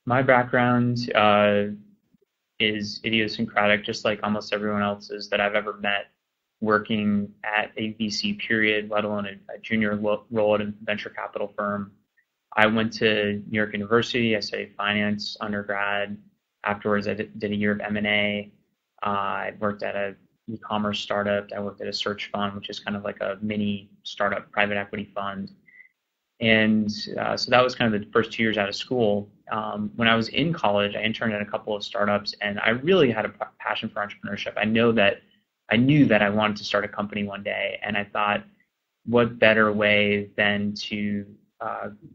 My background is idiosyncratic, just like almost everyone else's that I've ever met working at a VC period, let alone a junior role at a venture capital firm. I went to New York University. I studied finance undergrad. Afterwards, I did a year of M&A. I worked at a e-commerce startup. I worked at a search fund, which is kind of like a mini startup private equity fund. And so that was kind of the first 2 years out of school. When I was in college, I interned at a couple of startups, and I really had a passion for entrepreneurship. I knew that I wanted to start a company one day, and I thought, what better way than to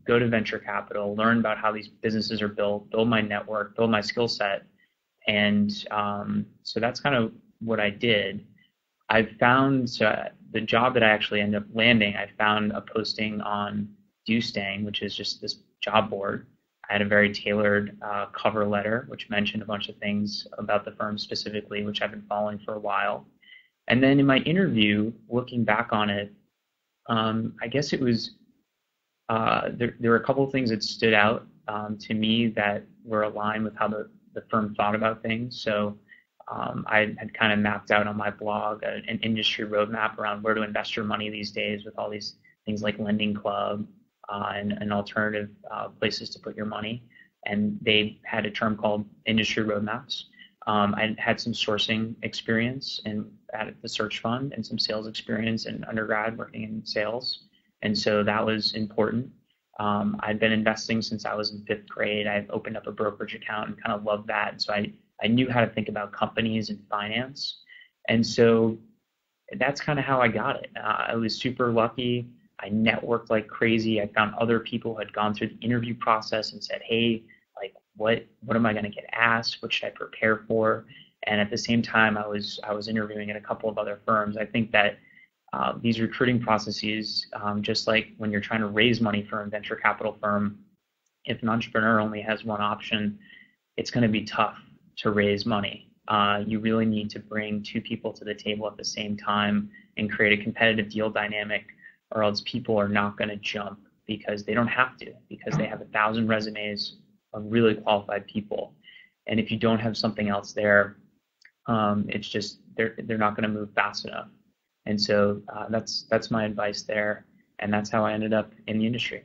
go to venture capital, learn about how these businesses are built, build my network, build my skill set, and so that's kind of what I did. I found the job that I actually ended up landing. I found a posting on Dustang, which is just this job board. I had a very tailored cover letter, which mentioned a bunch of things about the firm specifically, which I've been following for a while. And then in my interview, looking back on it, I guess it was there were a couple of things that stood out to me that were aligned with how the firm thought about things. So I had kind of mapped out on my blog an industry roadmap around where to invest your money these days with all these things like Lending Club and alternative places to put your money. And they had a term called industry roadmaps. I had some sourcing experience at the search fund and some sales experience in undergrad working in sales. And so that was important. I'd been investing since I was in fifth grade. I opened up a brokerage account and kind of loved that. And so I knew how to think about companies and finance. And so that's kind of how I got it. I was super lucky. I networked like crazy. I found other people who had gone through the interview process and said, hey, like what am I going to get asked? What should I prepare for? And at the same time, I was interviewing at a couple of other firms. I think that these recruiting processes, just like when you're trying to raise money for a venture capital firm, if an entrepreneur only has one option, it's going to be tough to raise money. You really need to bring two people to the table at the same time and create a competitive deal dynamic, or else people are not going to jump because they don't have to, because they have 1,000 resumes of really qualified people. And if you don't have something else there, it's just they're not going to move fast enough. And so that's my advice there, and that's how I ended up in the industry.